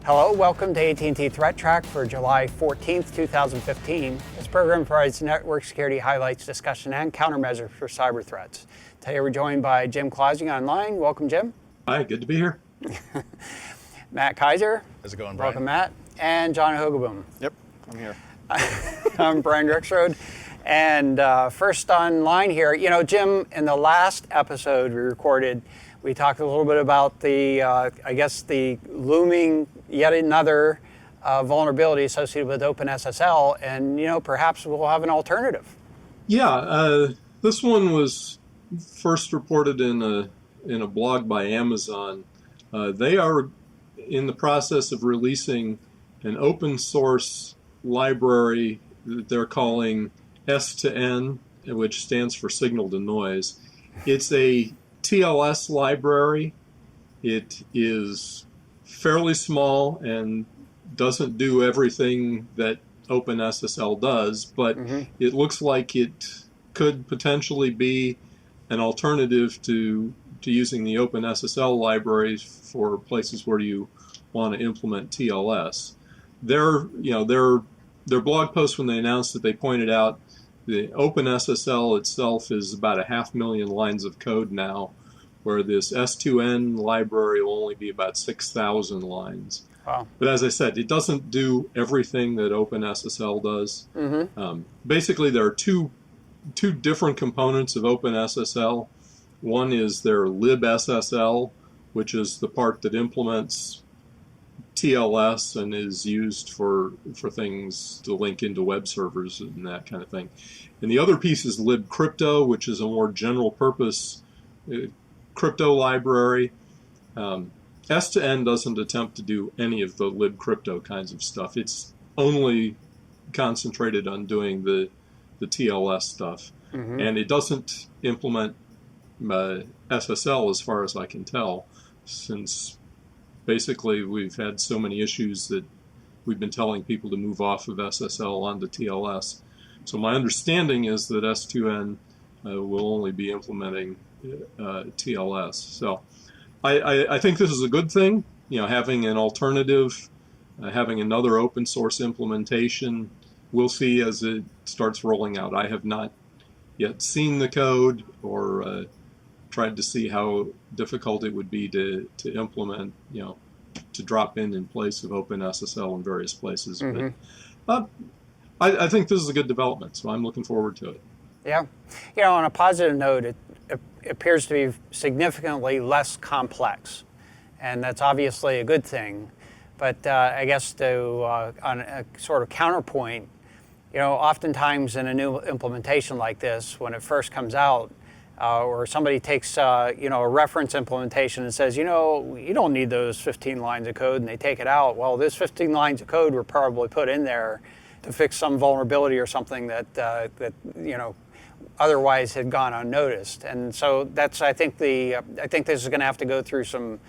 Hello, welcome to AT&T ThreatTraq for July 14th, 2015. This program provides network security highlights, discussion, and countermeasures for cyber threats. Today we're joined by Jim Clausing online. Welcome, Jim. Hi, good to be here. Matt Kaiser. How's it going, Brian? Welcome, Matt. And John Hogoboom. Yep, I'm here. I'm Brian Rexroad. And first online here, you know, Jim, in the last episode we recorded, we talked a little bit about the, I guess, the looming yet another vulnerability associated with OpenSSL, and, you know, perhaps we'll have an alternative. Yeah, this one was first reported in a blog by Amazon. They are in the process of releasing an open source library that they're calling S2N, which stands for signal to noise. It's a TLS library. It is fairly small and doesn't do everything that OpenSSL does, but it looks like it could potentially be an alternative to using the OpenSSL libraries for places where you want to implement TLS. Their blog post, when they announced it, they pointed out the OpenSSL itself is about 500,000 lines of code now, where this S2N library will only be about 6,000 lines. Wow. But as I said, it doesn't do everything that OpenSSL does. Basically, there are two different components of OpenSSL. One is their libSSL, which is the part that implements TLS and is used for things to link into web servers and that kind of thing. And the other piece is libcrypto, which is a more general purpose crypto library. S2N doesn't attempt to do any of the libcrypto kinds of stuff. It's only concentrated on doing the TLS stuff. And it doesn't implement SSL as far as I can tell, since basically we've had so many issues that we've been telling people to move off of SSL onto TLS. So my understanding is that S2N will only be implementing TLS. So I think this is a good thing, you know, having an alternative, having another open source implementation. We'll see as it starts rolling out. I have not yet seen the code or tried to see how difficult it would be to implement, you know, to drop in place of OpenSSL in various places. But I think this is a good development, so I'm looking forward to it. Yeah. You know, on a positive note, it appears to be significantly less complex, and that's obviously a good thing. But I guess on a sort of counterpoint, you know, oftentimes in a new implementation like this, when it first comes out, or somebody takes you know, a reference implementation and says, you know, you don't need those 15 lines of code, and they take it out. Well, those 15 lines of code were probably put in there to fix some vulnerability or something that you know, otherwise had gone unnoticed. And so that's, I think this is going to have to go through some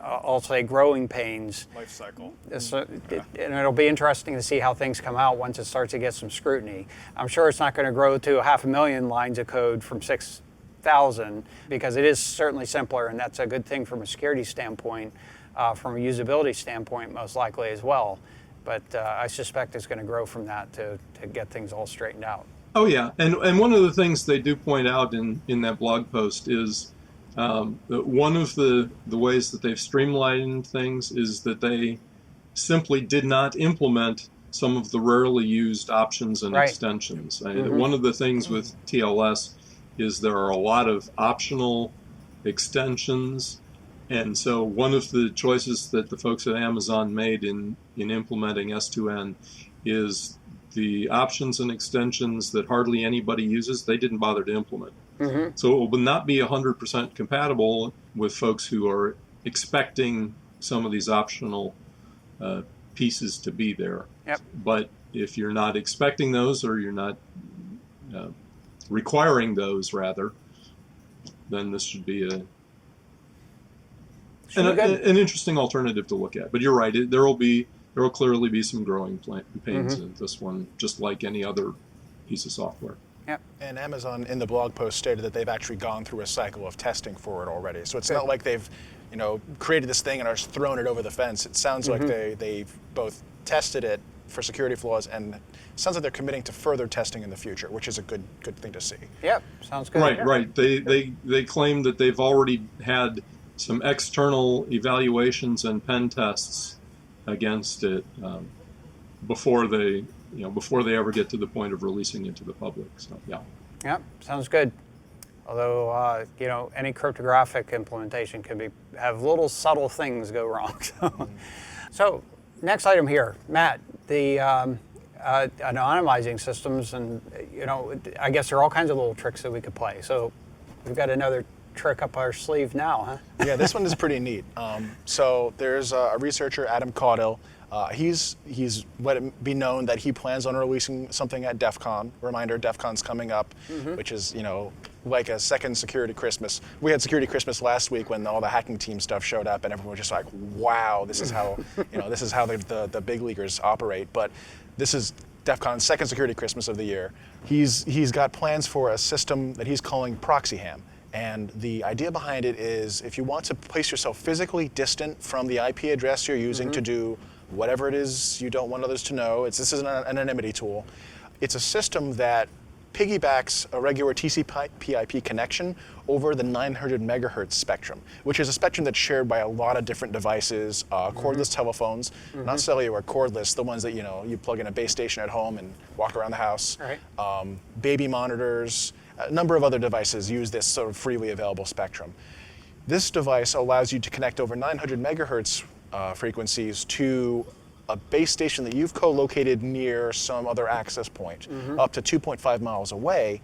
I'll say growing pains. Life cycle. And it'll be interesting to see how things come out once it starts to get some scrutiny. I'm sure it's not going to grow to 500,000 lines of code from 6,000, because it is certainly simpler, and that's a good thing from a security standpoint, from a usability standpoint most likely as well. But I suspect it's going to grow from that to get things all straightened out. Oh yeah, and one of the things they do point out in that blog post is one of the ways that they've streamlined things is that they simply did not implement some of the rarely used options and extensions. One of the things with TLS is there are a lot of optional extensions, and so one of the choices that the folks at Amazon made in implementing S2N is the options and extensions that hardly anybody uses, they didn't bother to implement. So it will not be 100% compatible with folks who are expecting some of these optional pieces to be there. But if you're not expecting those, or you're not requiring those, rather, then this should be an interesting alternative to look at. But you're right, there will clearly be some growing pains in this one, just like any other piece of software. Yep. And Amazon in the blog post stated that they've actually gone through a cycle of testing for it already. So it's not like they've, created this thing and are just throwing it over the fence. It sounds like they've both tested it for security flaws, and it sounds like they're committing to further testing in the future, which is a good thing to see. Yep, sounds good. Right, right. They claim that they've already had some external evaluations and pen tests against it before they ever get to the point of releasing it to the public. So yeah. Yep, sounds good. Although any cryptographic implementation can have little subtle things go wrong. So next item here, Matt, the anonymizing systems, and I guess there are all kinds of little tricks that we could play. So we've got another trick up our sleeve now, huh? Yeah, this one is pretty neat. So there's a researcher, Adam Caudill. He's let it be known that he plans on releasing something at DEF CON. Reminder, DEF CON's coming up, which is, like a second security Christmas. We had security Christmas last week when all the hacking team stuff showed up and everyone was just like, wow, this is how, this is how the big leaguers operate. But this is DEF CON's second security Christmas of the year. He's got plans for a system that he's calling ProxyHam. And the idea behind it is if you want to place yourself physically distant from the IP address you're using to do whatever it is you don't want others to know, this is an anonymity tool. It's a system that piggybacks a regular TCP/IP connection over the 900 megahertz spectrum, which is a spectrum that's shared by a lot of different devices, cordless telephones, not cellular, cordless, the ones that you plug in a base station at home and walk around the house, baby monitors, a number of other devices use this sort of freely available spectrum. This device allows you to connect over 900 megahertz frequencies to a base station that you've co-located near some other access point, up to 2.5 miles away,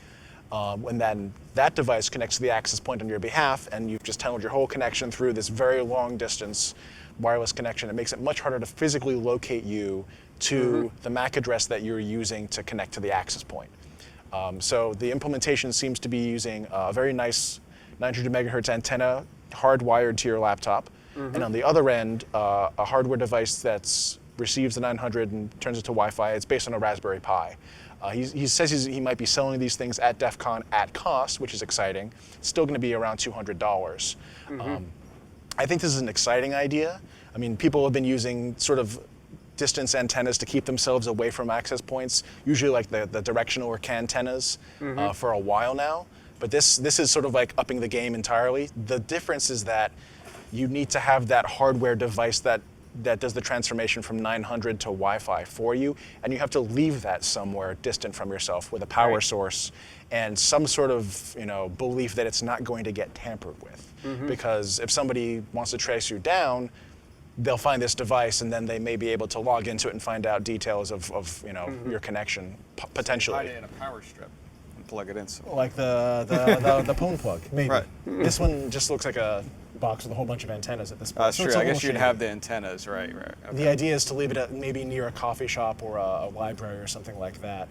and then that device connects to the access point on your behalf, and you've just tunneled your whole connection through this very long distance wireless connection. It makes it much harder to physically locate you to the MAC address that you're using to connect to the access point. So the implementation seems to be using a very nice 900 megahertz antenna hardwired to your laptop, and on the other end, a hardware device that receives the 900 and turns it to Wi-Fi. It's based on a Raspberry Pi. He says he might be selling these things at DEF CON at cost, which is exciting. It's still going to be around $200. I think this is an exciting idea. I mean, people have been using sort of distance antennas to keep themselves away from access points, usually like the directional or CAN antennas for a while now. But this is sort of like upping the game entirely. The difference is that you need to have that hardware device that does the transformation from 900 to Wi-Fi for you, and you have to leave that somewhere distant from yourself with a power source and some sort of belief that it's not going to get tampered with. Because if somebody wants to trace you down, they'll find this device and then they may be able to log into it and find out details of your connection potentially. Tie it in a power strip and plug it in. Like the phone plug, maybe. Right. This one just looks like a box with a whole bunch of antennas at this point. That's So true. it's a I guess little you'd shady. have the antennas, right. Okay. The idea is to leave it at maybe near a coffee shop or a library or something like that.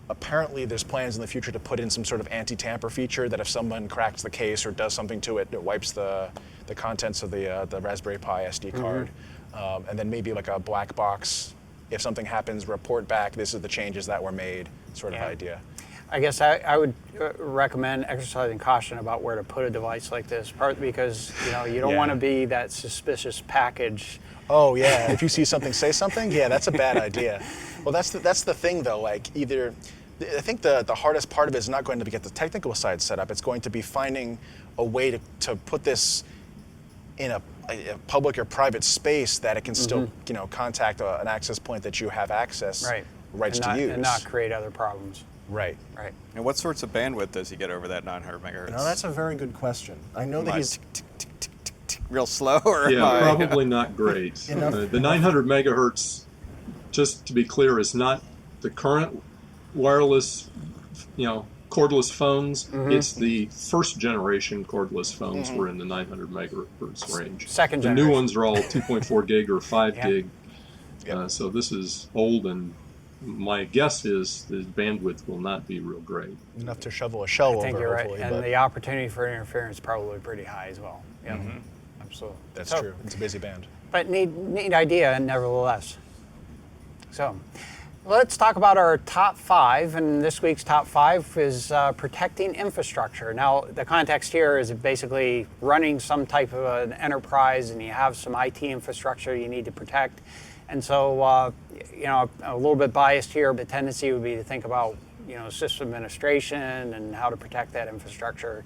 Apparently, there's plans in the future to put in some sort of anti-tamper feature that if someone cracks the case or does something to it, it wipes the contents of the Raspberry Pi SD card. And then maybe like a black box, if something happens, report back, this is the changes that were made, sort of idea. I guess I would recommend exercising caution about where to put a device like this, partly because you don't want to be that suspicious package. Oh yeah, if you see something, say something. Yeah, that's a bad idea. Well, that's the thing though. Like I think the hardest part of it is not going to be get the technical side set up. It's going to be finding a way to put this in a public or private space that it can still contact an access point that you have access rights to use and not create other problems. Right. And what sorts of bandwidth does he get over that 900 megahertz? No, that's a very good question. I know that he's real slow, or probably not great. The 900 megahertz, just to be clear, is not the current wireless, cordless phones. It's the first generation cordless phones were in the 900 megahertz range. Second the generation. new ones are all 2.4 gig or 5 gig. So this is old, and my guess is the bandwidth will not be real great. enough to shovel a shell over. I think you're right, hopefully, and but the opportunity for interference is probably pretty high as well. Yeah, absolutely. that's true. It's a busy band. But neat idea, nevertheless. So, Let's talk about our top 5, and this week's top 5 is protecting infrastructure. Now, the context here is basically running some type of an enterprise, and you have some IT infrastructure you need to protect. And so, I'm a little bit biased here, but tendency would be to think about, system administration and how to protect that infrastructure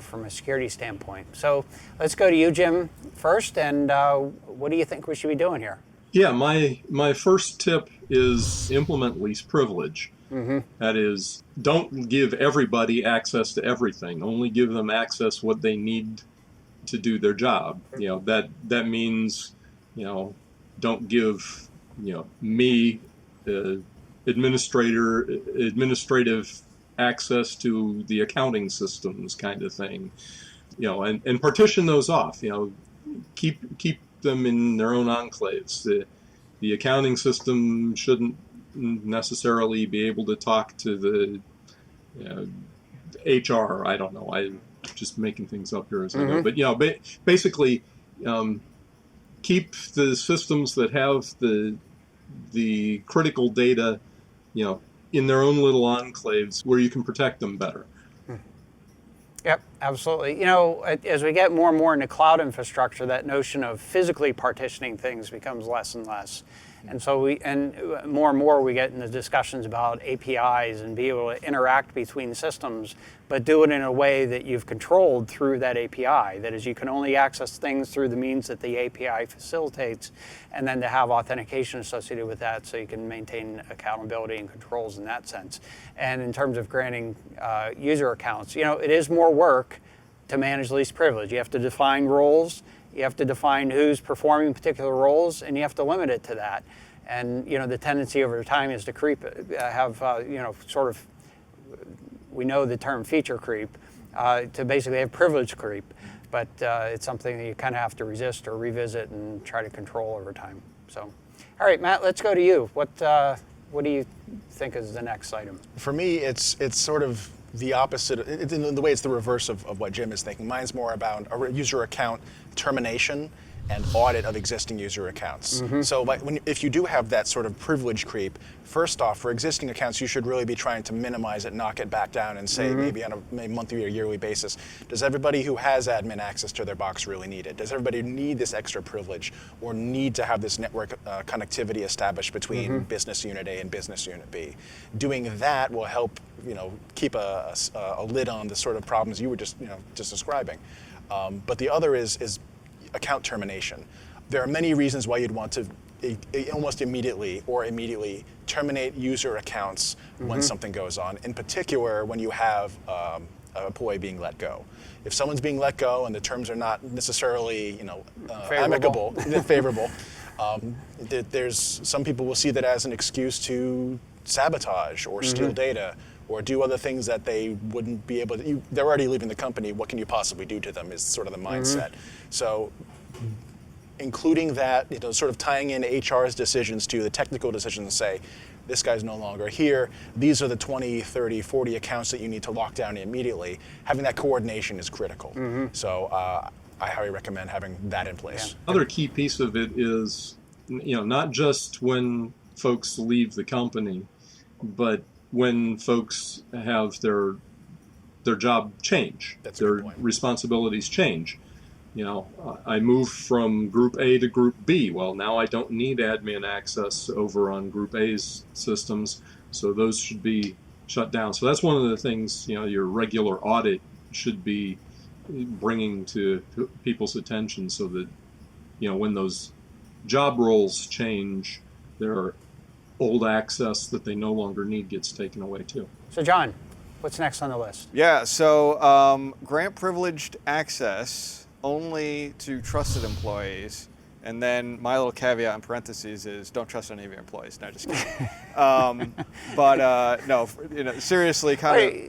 from a security standpoint. So let's go to you, Jim, first, and what do you think we should be doing here? Yeah, my first tip is implement least privilege. That is, don't give everybody access to everything. Only give them access what they need to do their job. That means, don't give, me administrative access to the accounting systems kind of thing. And partition those off. Keep them in their own enclaves. The accounting system shouldn't necessarily be able to talk to the HR. I don't know. I'm just making things up here as I go. But basically, keep the systems that have the critical data, in their own little enclaves where you can protect them better. Yep, absolutely. As we get more and more into cloud infrastructure, that notion of physically partitioning things becomes less and less. And so more and more we get into discussions about APIs and be able to interact between systems, but do it in a way that you've controlled through that API. That is, you can only access things through the means that the API facilitates, and then to have authentication associated with that so you can maintain accountability and controls in that sense. And in terms of granting user accounts, it is more work to manage least privilege. You have to define roles. You have to define who's performing particular roles, and you have to limit it to that. And the tendency over time is to we know the term feature creep, to basically have privilege creep, but it's something that you kind of have to resist or revisit and try to control over time. So, all right, Matt, let's go to you. What do you think is the next item? For me, it's sort of the opposite. In the way, it's the reverse of what Jim is thinking. Mine's more about a user account termination and audit of existing user accounts. So if you do have that sort of privilege creep, first off, for existing accounts, you should really be trying to minimize it, knock it back down, and say maybe on a monthly or yearly basis, does everybody who has admin access to their box really need it? Does everybody need this extra privilege or need to have this network connectivity established between business unit A and business unit B? Doing that will help keep a lid on the sort of problems you were just describing. But the other is account termination. There are many reasons why you'd want to almost immediately terminate user accounts when something goes on. In particular, when you have an employee being let go. If someone's being let go and the terms are not necessarily amicable, favorable, there's some people will see that as an excuse to sabotage or steal data, or do other things that they wouldn't be able to. They're already leaving the company. What can you possibly do to them is sort of the mindset. So including that, sort of tying in HR's decisions to the technical decisions and say, this guy's no longer here. These are the 20, 30, 40 accounts that you need to lock down immediately. Having that coordination is critical. So I highly recommend having that in place. Other key piece of it is, not just when folks leave the company, but when folks have their job change, their responsibilities change. I move from Group A to Group B. Well, now I don't need admin access over on Group A's systems, so those should be shut down. So that's one of the things, your regular audit should be bringing to people's attention, so that, when those job roles change, their old access that they no longer need gets taken away too. So John, what's next on the list? Yeah, so grant privileged access only to trusted employees, and then my little caveat in parentheses is don't trust any of your employees. No, just kidding. No, seriously,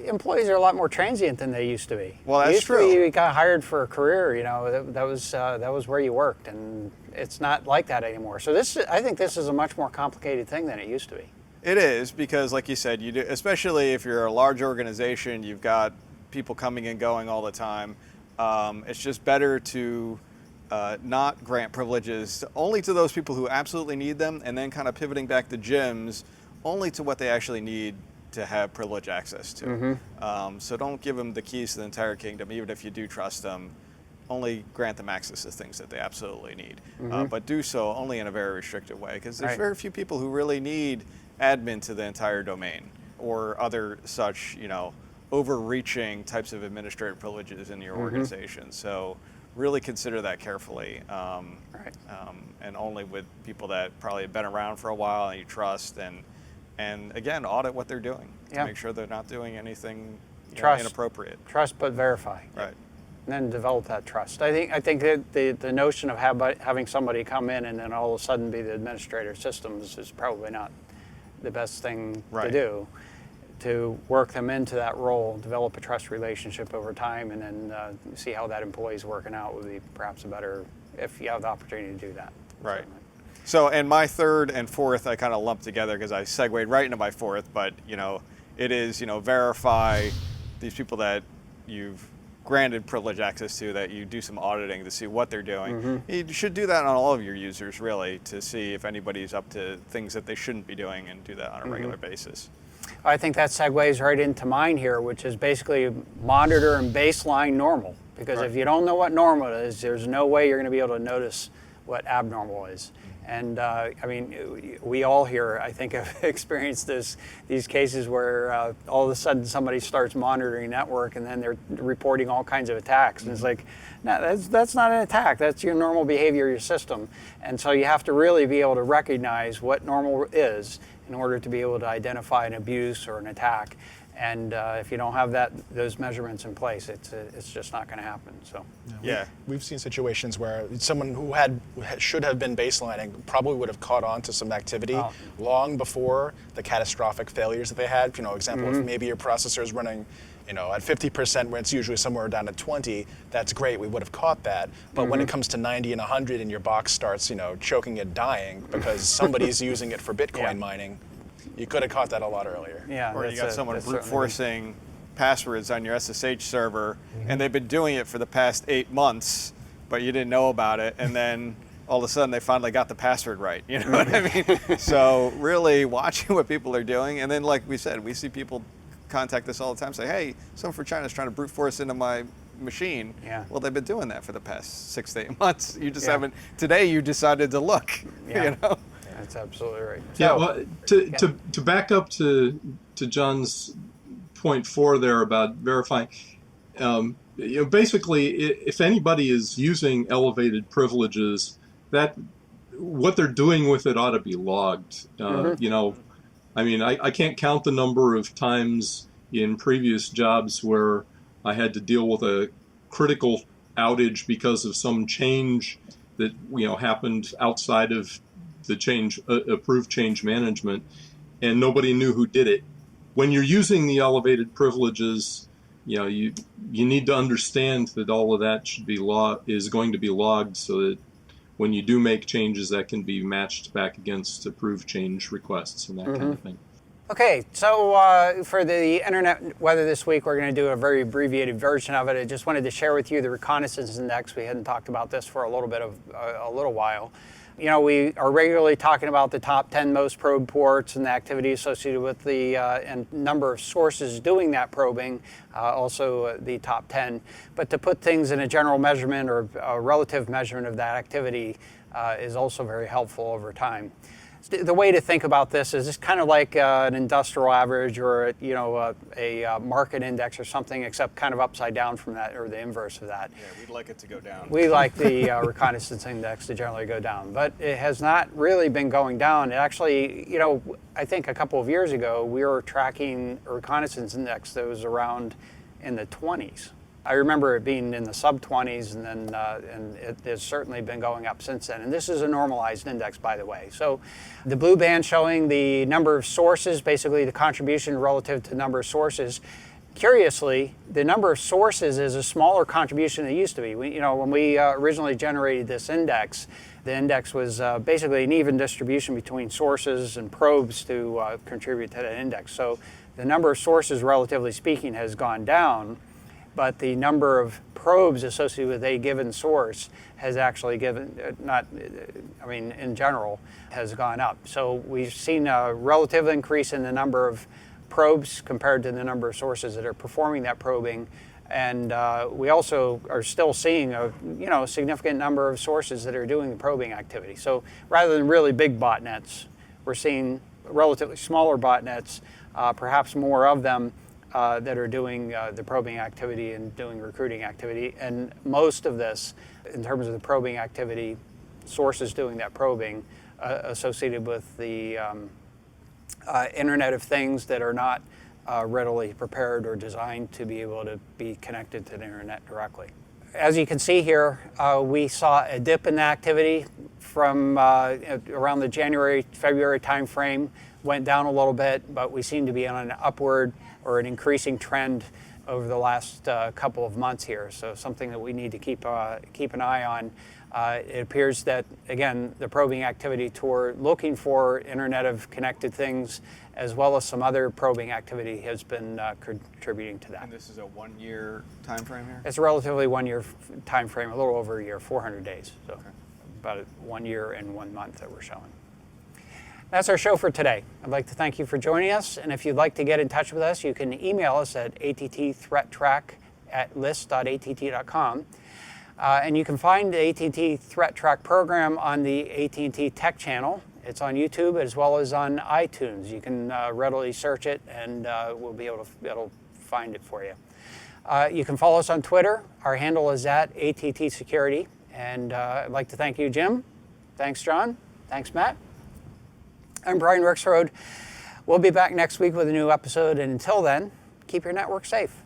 employees are a lot more transient than they used to be. Well, that's true. You got hired for a career. That was where you worked, and it's not like that anymore. So I think this is a much more complicated thing than it used to be. It is, because like you said, especially if you're a large organization, you've got people coming and going all the time. It's just better to not grant privileges only to those people who absolutely need them, and then kind of pivoting back to Jim's, only to what they actually need to have privileged access to. So don't give them the keys to the entire kingdom, even if you do trust them. Only grant them access to things that they absolutely need. But do so only in a very restricted way, because there's very few people who really need admin to the entire domain or other such, overreaching types of administrative privileges in your organization. So really consider that carefully, and only with people that probably have been around for a while and you trust, and again, audit what they're doing to make sure they're not doing anything inappropriate. Trust but verify. Right. And then develop that trust. I think that the notion of having somebody come in and then all of a sudden be the administrator of systems is probably not the best thing to do. To work them into that role, develop a trust relationship over time, and then see how that employee is working out would be perhaps a better, if you have the opportunity to do that. Right. Certainly. So, and my third and fourth, I kind of lumped together because I segued right into my fourth, but, it is, verify these people that you've granted privileged access to, that you do some auditing to see what they're doing. You should do that on all of your users, really, to see if anybody's up to things that they shouldn't be doing, and do that on a regular basis. I think that segues right into mine here, which is basically monitor and baseline normal. Because if you don't know what normal is, there's no way you're going to be able to notice what abnormal is. And we all here, I think, have experienced these cases where all of a sudden somebody starts monitoring network and then they're reporting all kinds of attacks. And it's like, no, that's not an attack. That's your normal behavior of your system. And so you have to really be able to recognize what normal is in order to be able to identify an abuse or an attack. And if you don't have those measurements in place, it's just not going to happen. So we've seen situations where someone who should have been baselining probably would have caught on to some activity long before the catastrophic failures that they had. Example, if maybe your processor is running, at 50% when it's usually somewhere down to 20, that's great. We would have caught that. But when it comes to 90 and 100, and your box starts, choking and dying because somebody's using it for Bitcoin mining, you could have caught that a lot earlier. Yeah, or you got someone brute forcing passwords on your SSH server, and they've been doing it for the past 8 months, but you didn't know about it, and then all of a sudden they finally got the password right. You know what I mean? So really watching what people are doing, and then like we said, we see people contact us all the time, say, hey, someone from China is trying to brute force into my machine. Yeah. Well, they've been doing that for the past 6 to 8 months. You just haven't. Today you decided to look. That's absolutely right. Yeah, well, to back up to John's point 4 there about verifying, basically, if anybody is using elevated privileges, that what they're doing with it ought to be logged. I can't count the number of times in previous jobs where I had to deal with a critical outage because of some change that happened outside of the approved change management, and nobody knew who did it. When you're using the elevated privileges, you need to understand that all of that is going to be logged, so that when you do make changes, that can be matched back against approved change requests and that kind of thing. Okay, so for the internet weather this week, we're going to do a very abbreviated version of it. I just wanted to share with you the Reconnaissance Index. We hadn't talked about this for a little while. We are regularly talking about the top 10 most probed ports and the activity associated with the and number of sources doing that probing, also the top 10. But to put things in a general measurement or a relative measurement of that activity is also very helpful over time. The way to think about this is it's kind of like an industrial average or a market index or something, except kind of upside down from that, or the inverse of that. Yeah, we'd like it to go down. We like the Reconnaissance Index to generally go down, but it has not really been going down. It actually, I think a couple of years ago, we were tracking a Reconnaissance Index that was around in the 20s. I remember it being in the sub-20s, and then and it has certainly been going up since then. And this is a normalized index, by the way. So the blue band showing the number of sources, basically the contribution relative to the number of sources. Curiously, the number of sources is a smaller contribution than it used to be. When we originally generated this index, the index was basically an even distribution between sources and probes to contribute to that index. So the number of sources, relatively speaking, has gone down. but the number of probes associated with a given source has actually in general, has gone up. So we've seen a relative increase in the number of probes compared to the number of sources that are performing that probing. And we also are still seeing a significant number of sources that are doing the probing activity. So rather than really big botnets, we're seeing relatively smaller botnets, perhaps more of them that are doing the probing activity and doing recruiting activity. And most of this, in terms of the probing activity, sources doing that probing associated with the Internet of Things that are not readily prepared or designed to be able to be connected to the internet directly. As you can see here, we saw a dip in the activity from around the January-February timeframe, went down a little bit, but we seem to be on an upward or an increasing trend over the last couple of months here. So something that we need to keep an eye on. It appears that, again, the probing activity toward looking for Internet of Connected Things, as well as some other probing activity, has been contributing to that. And this is a 1-year time frame here? It's a relatively 1-year time frame, a little over a year, 400 days. So Okay. about 1 year and 1 month that we're showing. That's our show for today. I'd like to thank you for joining us. And if you'd like to get in touch with us, you can email us at attThreatTraq@list.att.com. And you can find the AT&T ThreatTraq program on the AT&T Tech channel. It's on YouTube as well as on iTunes. You can readily search it, and we'll be able to find it for you. You can follow us on Twitter. Our handle is at AT&T Security. And I'd like to thank you, Jim. Thanks, John. Thanks, Matt. I'm Brian Rexroad. We'll be back next week with a new episode. And until then, keep your network safe.